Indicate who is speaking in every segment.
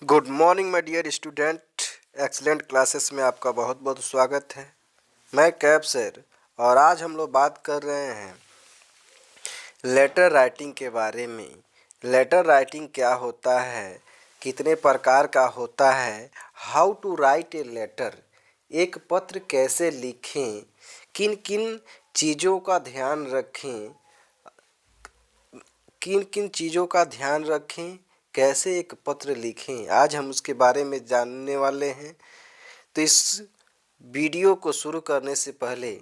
Speaker 1: Good morning my dear student. Excellent classes में आपका बहुत बहुत स्वागत है। मैं कैब सर और आज हम लोग बात कर रहे हैं लेटर राइटिंग के बारे में। लेटर राइटिंग क्या होता है, कितने प्रकार का होता है, how to write a letter, एक पत्र कैसे लिखें, किन किन चीज़ों का ध्यान रखें, कैसे एक पत्र लिखें, आज हम उसके बारे में जानने वाले हैं। तो इस वीडियो को शुरू करने से पहले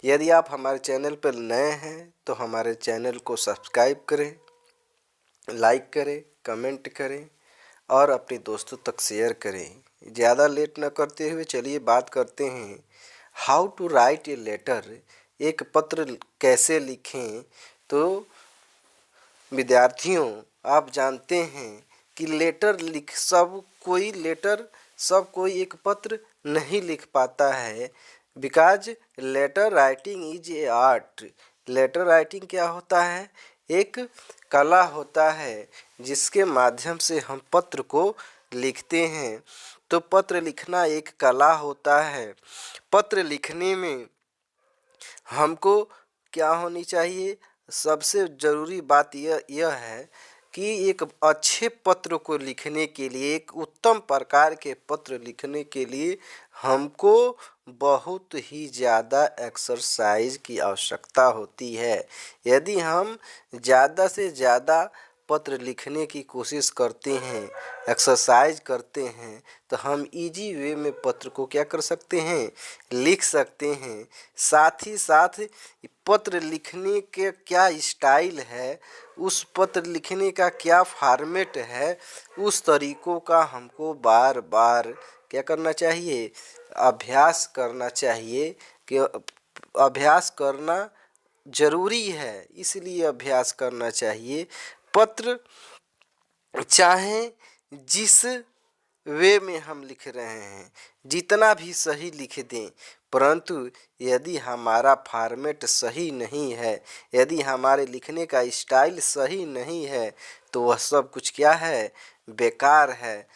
Speaker 1: यदि आप हमारे चैनल पर नए हैं तो हमारे चैनल को सब्सक्राइब करें, लाइक करें, कमेंट करें और अपने दोस्तों तक शेयर करें। ज़्यादा लेट न करते हुए चलिए बात करते हैं how to write a letter, एक पत्र कैसे लिखें। तो विद्यार्थियों, आप जानते हैं कि सब कोई एक पत्र नहीं लिख पाता है, because letter writing is a art. Letter writing क्या होता है? एक कला होता है जिसके माध्यम से हम पत्र को लिखते हैं। तो पत्र लिखना एक कला होता है। पत्र लिखने में हमको क्या होनी चाहिए? सबसे ज़रूरी बात यह है कि एक अच्छे पत्र को लिखने के लिए, एक उत्तम प्रकार के पत्र लिखने के लिए हमको बहुत ही ज़्यादा एक्सरसाइज की आवश्यकता होती है। यदि हम ज़्यादा से ज़्यादा पत्र लिखने की कोशिश करते हैं, एक्सरसाइज करते हैं, तो हम इजी वे में पत्र को क्या कर सकते हैं? लिख सकते हैं। साथ ही साथ पत्र लिखने के क्या स्टाइल है, उस पत्र लिखने का क्या फॉर्मेट है, उस तरीक़ों का हमको बार बार क्या करना चाहिए? अभ्यास करना चाहिए। कि अभ्यास करना ज़रूरी है, इसलिए अभ्यास करना चाहिए। पत्र चाहे जिस वे में हम लिख रहे हैं, जितना भी सही लिख दें, परंतु यदि हमारा फॉर्मेट सही नहीं है, यदि हमारे लिखने का स्टाइल सही नहीं है, तो वह सब कुछ क्या है? बेकार है।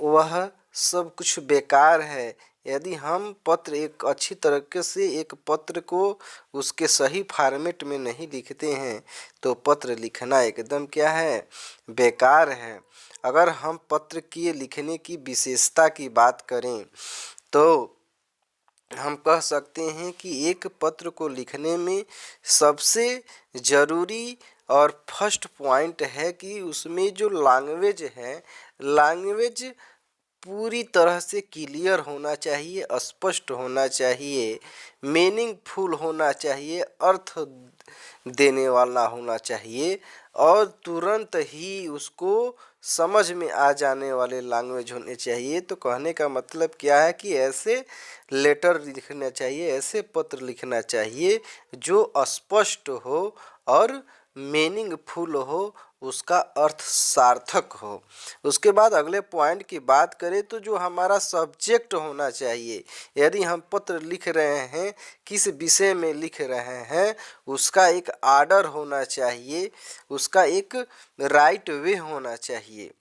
Speaker 1: वह सब कुछ बेकार है। यदि हम पत्र एक अच्छी तरीके से एक पत्र को उसके सही फॉर्मेट में नहीं लिखते हैं, तो पत्र लिखना एकदम क्या है? बेकार है। अगर हम पत्र के लिखने की विशेषता की बात करें तो हम कह सकते हैं कि एक पत्र को लिखने में सबसे ज़रूरी और फर्स्ट पॉइंट है कि उसमें जो लैंग्वेज है, लैंग्वेज पूरी तरह से क्लियर होना चाहिए, स्पष्ट होना चाहिए, मीनिंगफुल होना चाहिए, अर्थ देने वाला होना चाहिए और तुरंत ही उसको समझ में आ जाने वाले लैंग्वेज होने चाहिए। तो कहने का मतलब क्या है कि ऐसे लेटर लिखना चाहिए, ऐसे पत्र लिखना चाहिए जो स्पष्ट हो और मीनिंगफुल हो, उसका अर्थ सार्थक हो। उसके बाद अगले पॉइंट की बात करें तो जो हमारा सब्जेक्ट होना चाहिए, यदि हम पत्र लिख रहे हैं, किस विषय में लिख रहे हैं, उसका एक आर्डर होना चाहिए, उसका एक राइट वे होना चाहिए।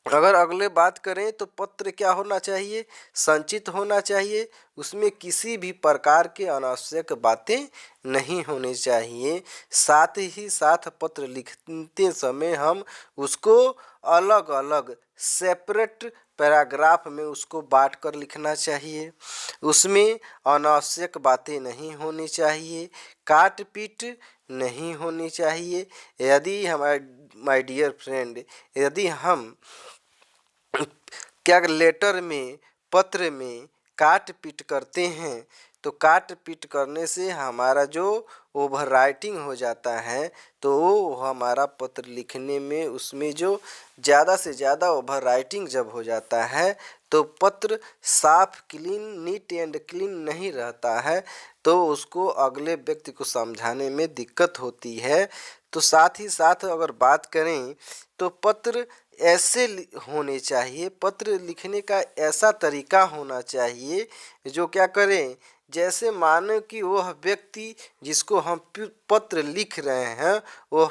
Speaker 1: अगर अगले बात करें तो पत्र क्या होना चाहिए? संचित होना चाहिए। उसमें किसी भी प्रकार के अनावश्यक बातें नहीं होनी चाहिए। साथ ही साथ पत्र लिखते समय हम उसको अलग अलग सेपरेट पैराग्राफ में उसको बांट कर लिखना चाहिए। उसमें अनावश्यक बातें नहीं होनी चाहिए, काट पीट नहीं होनी चाहिए। यदि हमारे माय डियर फ्रेंड, यदि हम क्या लेटर में, पत्र में काट पीट करते हैं, तो काट पीट करने से हमारा जो ओवर राइटिंग हो जाता है, तो वो हमारा पत्र लिखने में उसमें जो ज़्यादा से ज़्यादा ओवर राइटिंग जब हो जाता है तो पत्र साफ, क्लीन, नीट एंड क्लीन नहीं रहता है, तो उसको अगले व्यक्ति को समझाने में दिक्कत होती है। तो साथ ही साथ अगर बात करें तो पत्र ऐसे होने चाहिए, पत्र लिखने का ऐसा तरीका होना चाहिए जो क्या करें, जैसे मानो कि वह व्यक्ति जिसको हम पत्र लिख रहे हैं वह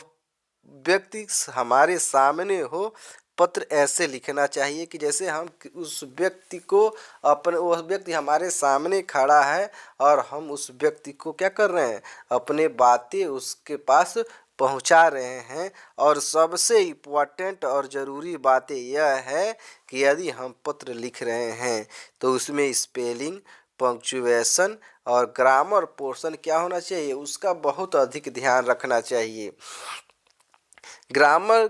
Speaker 1: व्यक्ति हमारे सामने हो, पत्र ऐसे लिखना चाहिए कि जैसे हम उस व्यक्ति को वह व्यक्ति हमारे सामने खड़ा है और हम उस व्यक्ति को क्या कर रहे हैं, अपने बातें उसके पास पहुंचा रहे हैं। और सबसे इम्पोर्टेंट और ज़रूरी बातें यह है कि यदि हम पत्र लिख रहे हैं तो उसमें स्पेलिंग, पंक्चुएशन और ग्रामर पोर्शन क्या होना चाहिए, उसका बहुत अधिक ध्यान रखना चाहिए। ग्रामर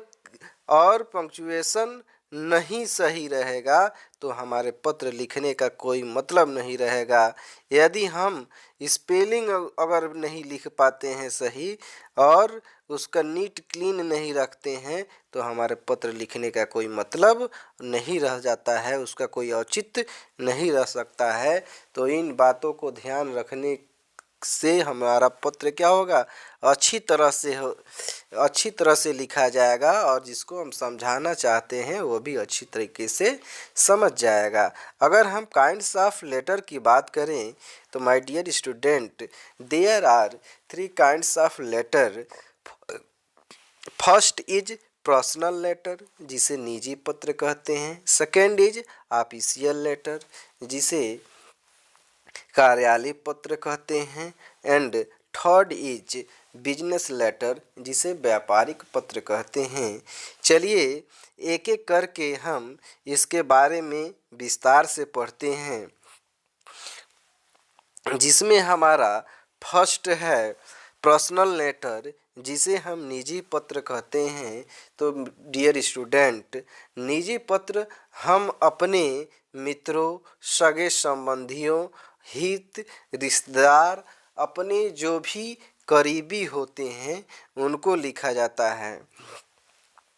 Speaker 1: और पंक्चुएशन नहीं सही रहेगा तो हमारे पत्र लिखने का कोई मतलब नहीं रहेगा। यदि हम स्पेलिंग अगर नहीं लिख पाते हैं सही और उसका नीट क्लीन नहीं रखते हैं तो हमारे पत्र लिखने का कोई मतलब नहीं रह जाता है, उसका कोई औचित्य नहीं रह सकता है। तो इन बातों को ध्यान रखने से हमारा पत्र क्या होगा, अच्छी तरह से लिखा जाएगा और जिसको हम समझाना चाहते हैं वो भी अच्छी तरीके से समझ जाएगा। अगर हम काइंड्स ऑफ लेटर की बात करें तो my dear student, there are 3 kinds of letter. First is personal letter, जिसे निजी पत्र कहते हैं। सेकेंड इज ऑफिशियल लेटर, जिसे कार्यालय पत्र कहते हैं। And third is business letter, जिसे व्यापारिक पत्र कहते हैं। चलिए एक एक करके हम इसके बारे में विस्तार से पढ़ते हैं, जिसमें हमारा फर्स्ट है पर्सनल लेटर, जिसे हम निजी पत्र कहते हैं। तो डियर स्टूडेंट, निजी पत्र हम अपने मित्रों, सगे संबंधियों, हित रिश्तेदार, अपने जो भी करीबी होते हैं उनको लिखा जाता है।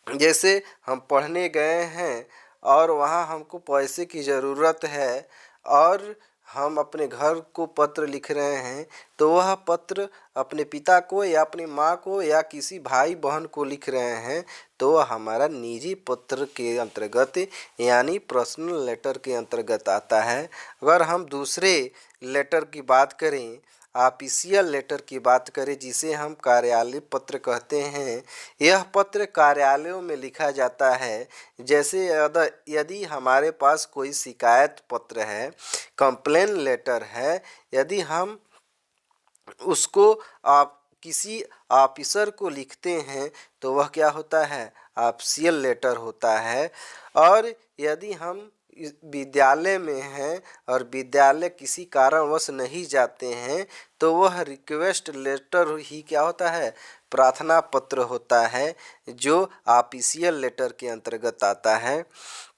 Speaker 1: जैसे हम पढ़ने गए हैं और वहाँ हमको पैसे की ज़रूरत है और हम अपने घर को पत्र लिख रहे हैं तो वह पत्र अपने पिता को या अपनी माँ को या किसी भाई बहन को लिख रहे हैं तो वह हमारा निजी पत्र के अंतर्गत यानी पर्सनल लेटर के अंतर्गत आता है। अगर हम दूसरे लेटर की बात करें, ऑफिशियल लेटर की बात करें, जिसे हम कार्यालय पत्र कहते हैं, यह पत्र कार्यालयों में लिखा जाता है। जैसे यदि हमारे पास कोई शिकायत पत्र है, कंप्लेन लेटर है, यदि हम उसको आप किसी ऑफिसर को लिखते हैं तो वह क्या होता है, ऑफिशियल लेटर होता है। और यदि हम विद्यालय में हैं और विद्यालय किसी कारणवश नहीं जाते हैं तो वह रिक्वेस्ट लेटर ही क्या होता है, प्रार्थना पत्र होता है, जो ऑफिशियल लेटर के अंतर्गत आता है।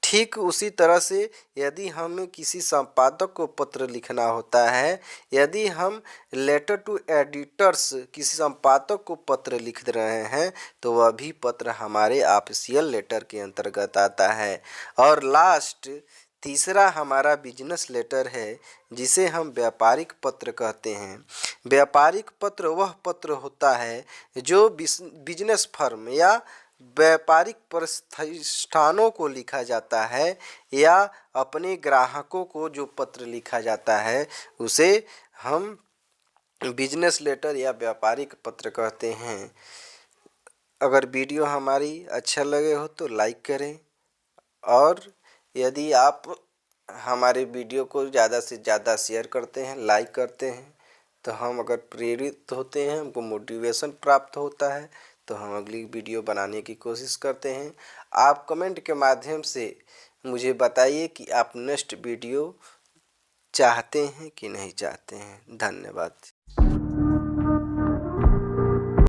Speaker 1: ठीक उसी तरह से यदि हमें किसी संपादक को पत्र लिखना होता है, यदि हम लेटर टू एडिटर्स किसी संपादक को पत्र लिख रहे हैं तो वह भी पत्र हमारे ऑफिशियल लेटर के अंतर्गत आता है। और लास्ट तीसरा हमारा बिजनेस लेटर है, जिसे हम व्यापारिक पत्र कहते हैं। व्यापारिक पत्र वह पत्र होता है जो बिजनेस फर्म या व्यापारिक प्रतिष्ठानों को लिखा जाता है या अपने ग्राहकों को जो पत्र लिखा जाता है उसे हम बिजनेस लेटर या व्यापारिक पत्र कहते हैं। अगर वीडियो हमारी अच्छा लगे हो तो लाइक करें और यदि आप हमारे वीडियो को ज़्यादा से ज़्यादा शेयर करते हैं, लाइक करते हैं, तो हम अगर प्रेरित होते हैं, हमको मोटिवेशन प्राप्त होता है तो हम अगली वीडियो बनाने की कोशिश करते हैं। आप कमेंट के माध्यम से मुझे बताइए कि आप नेक्स्ट वीडियो चाहते हैं कि नहीं चाहते हैं। धन्यवाद।